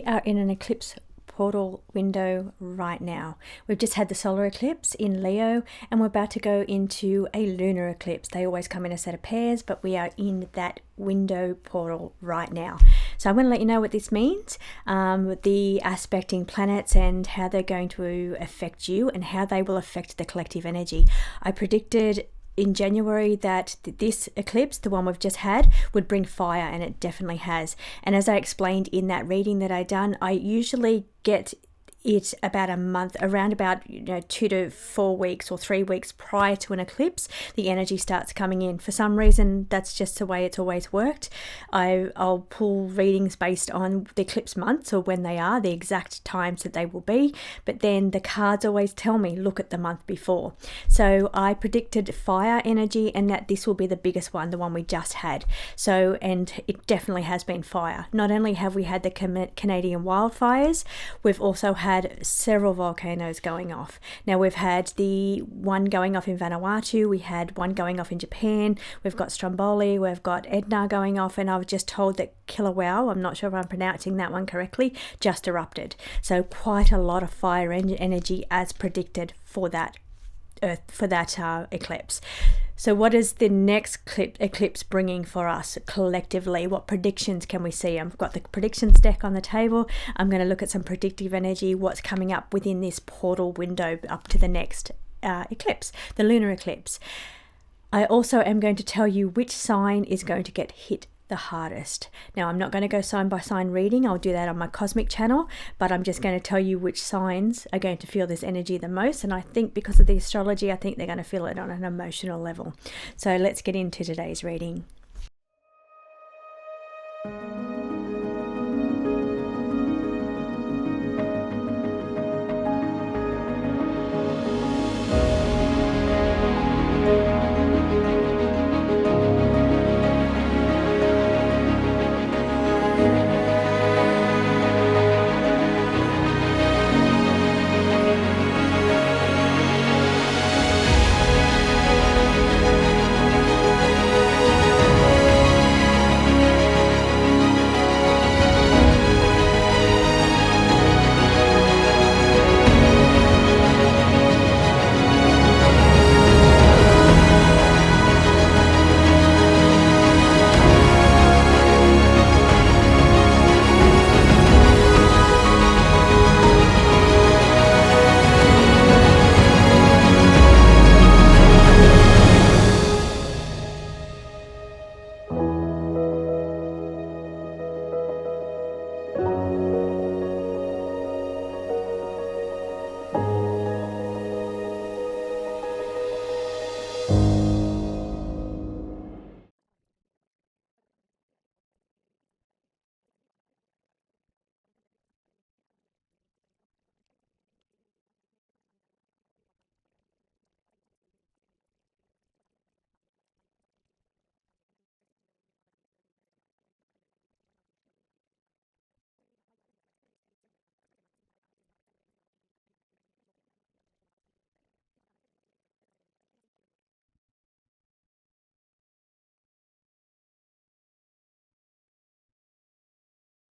are in an eclipse portal window right now. We've just had the solar eclipse in Leo and we're about to go into a lunar eclipse. They always come in a set of pairs, but we are in that window portal right now. So I'm going to let you know what this means, the aspecting planets and how they're going to affect you and how they will affect the collective energy. I predicted in January that this eclipse, the one we've just had, would bring fire, and it definitely has. And as I explained in that reading that I done, I usually get it about a month, around about 2 to 4 weeks or 3 weeks prior to an eclipse, the energy starts coming in. For some reason, that's just the way it's always worked. I'll pull readings based on the eclipse months or when they are, the exact times that they will be, but then the cards always tell me, look at the month before. So I predicted fire energy and that this will be the biggest one, the one we just had. So, and it definitely has been fire. Not only have we had the Canadian wildfires, we've also had several volcanoes going off. Now we've had the one going off in Vanuatu, we had one going off in Japan, we've got Stromboli, we've got Edna going off, and I was just told that Kilauea, I'm not sure if I'm pronouncing that one correctly, just erupted. So quite a lot of fire energy as predicted for that eclipse. So what is the next eclipse bringing for us collectively? What predictions can we see? I've got the predictions deck on the table. I'm going to look at some predictive energy, what's coming up within this portal window up to the next eclipse, the lunar eclipse. I also am going to tell you which sign is going to get hit the hardest. Now, I'm not going to go sign by sign reading. I'll do that on my cosmic channel, but I'm just going to tell you which signs are going to feel this energy the most. And I think because of the astrology, I think they're going to feel it on an emotional level. So let's get into today's reading.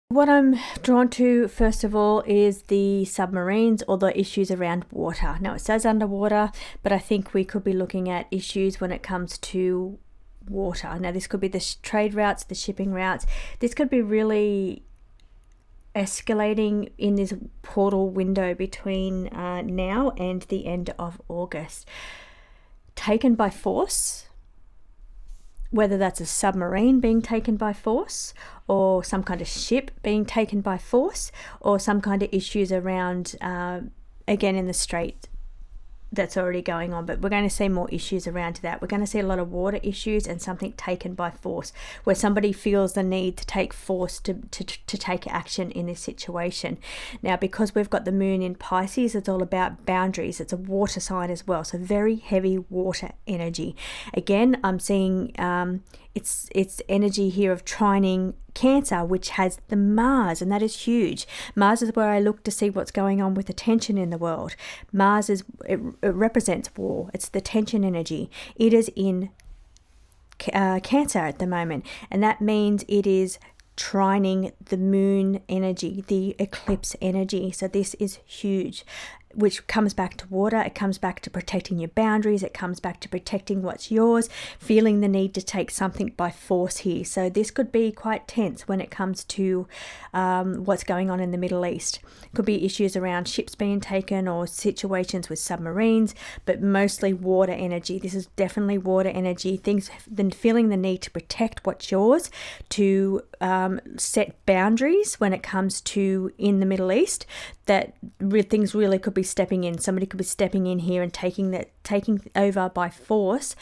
What I'm drawn to, first of all, is the submarines or the issues around water. Now, it says underwater, but I think we could be looking at issues when it comes to water. Now, this could be the trade routes, the shipping routes. This could be really escalating in this portal window between now and the end of August. Taken by force, whether that's a submarine being taken by force or some kind of ship being taken by force or some kind of issues around, again, in the Strait that's already going on, but we're going to see more issues around that. We're going to see a lot of water issues and something taken by force, where somebody feels the need to take force to take action in this situation. Now, because we've got the moon in Pisces, it's all about boundaries. It's a water sign as well, so very heavy water energy. Again, I'm seeing it's energy here of trining Cancer, which has the Mars, and that is huge. Mars is where I look to see what's going on with the tension in the world. Mars it represents war. It's the tension energy. It is in Cancer at the moment, and that means it is trining the moon energy, the eclipse energy. So this is huge, which comes back to water. It comes back to protecting your boundaries. It comes back to protecting what's yours, feeling the need to take something by force here. So this could be quite tense when it comes to what's going on in the Middle East. Could be issues around ships being taken or situations with submarines, but mostly water energy. This is definitely water energy. Things, then feeling the need to protect what's yours, to set boundaries when it comes to in the Middle East, that things really could be stepping in. Somebody could be stepping in here and taking over by force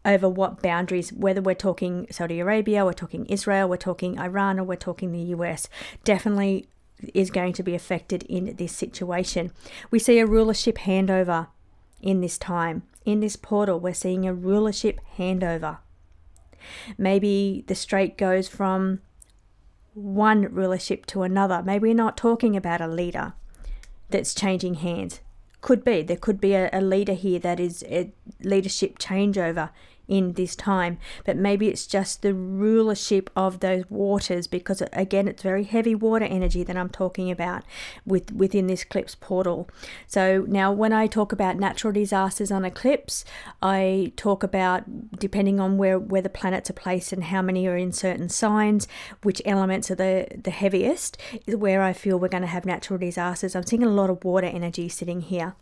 over what boundaries, whether we're talking Saudi Arabia, we're talking Israel, we're talking Iran, or we're talking the US, definitely is going to be affected in this situation. We see a rulership handover in this time. In this portal, we're seeing a rulership handover. Maybe the Strait goes from one rulership to another. Maybe we're not talking about a leader that's changing hands. Could be. There could be a leader here that is a leadership changeover in this time, but maybe it's just the rulership of those waters, because again, it's very heavy water energy that I'm talking about within this eclipse portal. So now when I talk about natural disasters on eclipse, I talk about, depending on where the planets are placed and how many are in certain signs, which elements are the heaviest, is where I feel we're going to have natural disasters. I'm seeing a lot of water energy sitting here.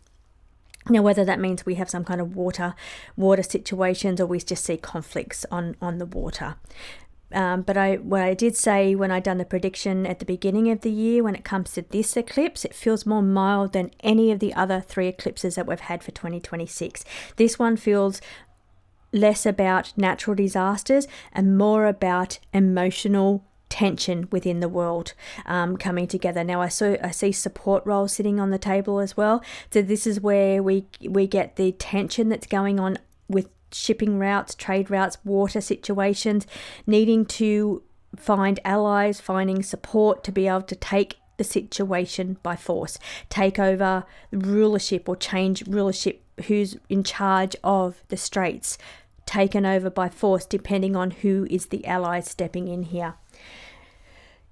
Now, whether that means we have some kind of water situations, or we just see conflicts on the water. But what I did say when I done the prediction at the beginning of the year, when it comes to this eclipse, it feels more mild than any of the other 3 eclipses that we've had for 2026. This one feels less about natural disasters and more about emotional tension within the world coming together. Now I see support roles sitting on the table as well. So this is where we get the tension that's going on with shipping routes, trade routes, water situations, needing to find allies, finding support to be able to take the situation by force, take over rulership or change rulership, who's in charge of the straits, taken over by force, depending on who is the ally stepping in here.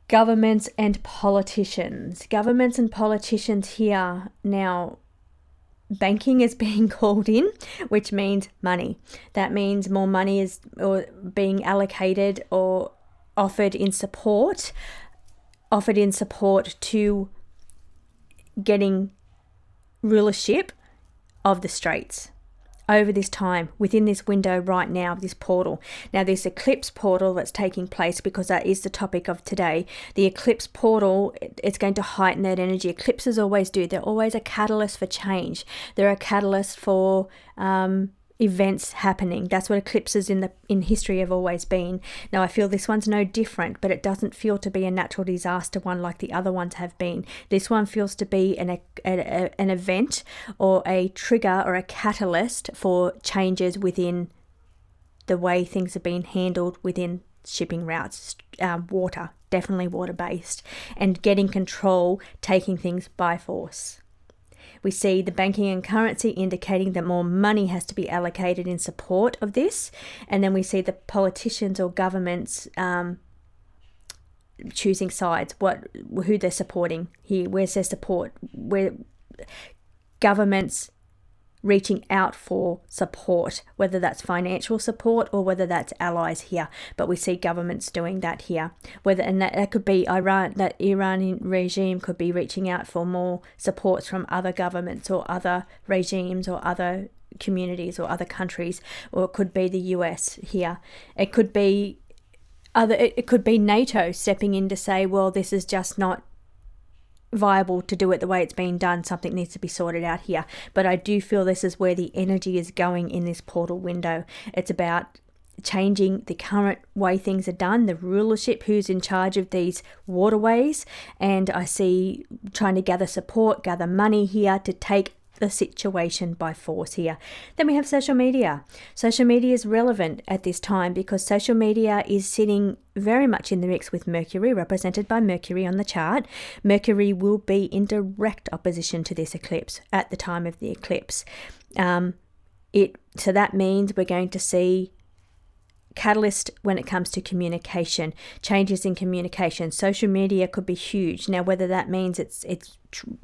Governments and politicians. Governments and politicians here. Now, banking is being called in, which means money. That means more money is being allocated or offered in support to getting rulership of the straits over this time, within this window right now, this portal. Now, this eclipse portal that's taking place, because that is the topic of today, the eclipse portal, it's going to heighten that energy. Eclipses always do. They're always a catalyst for change. They're a catalyst for events happening. That's what eclipses in history have always been. Now, I feel this one's no different, but it doesn't feel to be a natural disaster one like the other ones have been. This one feels to be an event or a trigger or a catalyst for changes within the way things are being handled within shipping routes, water, definitely water-based, and getting control, taking things by force. We see the banking and currency indicating that more money has to be allocated in support of this. And then we see the politicians or governments choosing sides, who they're supporting here, where's their support, where governments reaching out for support, whether that's financial support or whether that's allies here. But we see governments doing that here. And that could be Iran, that Iranian regime could be reaching out for more supports from other governments or other regimes or other communities or other countries, or it could be the US here. It could be NATO stepping in to say, well, this is just not viable to do it the way it's being done. Something needs to be sorted out here. But I do feel this is where the energy is going in this portal window. It's about changing the current way things are done, the rulership, who's in charge of these waterways. And I see trying to gather support, gather money here to take the situation by force here. Then we have social media. Social media is relevant at this time because social media is sitting very much in the mix with Mercury, represented by Mercury on the chart. Mercury will be in direct opposition to this eclipse at the time of the eclipse. So that means we're going to see catalyst when it comes to communication, changes in communication. Social media could be huge. Now, whether that means it's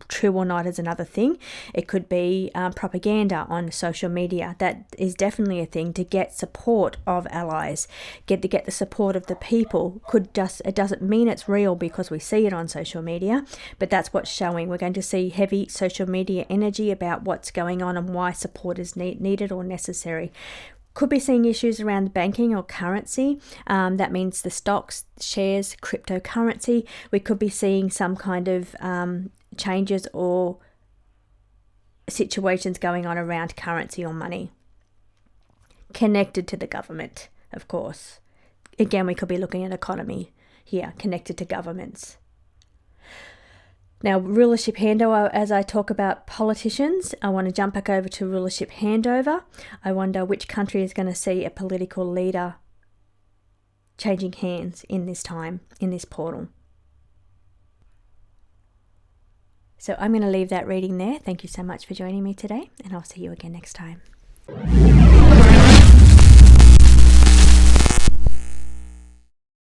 true or not is another thing. It could be propaganda on social media. That is definitely a thing to get support of allies, get the support of the people. It doesn't mean it's real because we see it on social media, but that's what's showing. We're going to see heavy social media energy about what's going on and why support is needed or necessary. Could be seeing issues around banking or currency. That means the stocks, shares, cryptocurrency. We could be seeing some kind of changes or situations going on around currency or money. Connected to the government, of course. Again, we could be looking at economy here, connected to governments. Now, rulership handover, as I talk about politicians, I want to jump back over to rulership handover. I wonder which country is going to see a political leader changing hands in this time, in this portal. So I'm going to leave that reading there. Thank you so much for joining me today, and I'll see you again next time.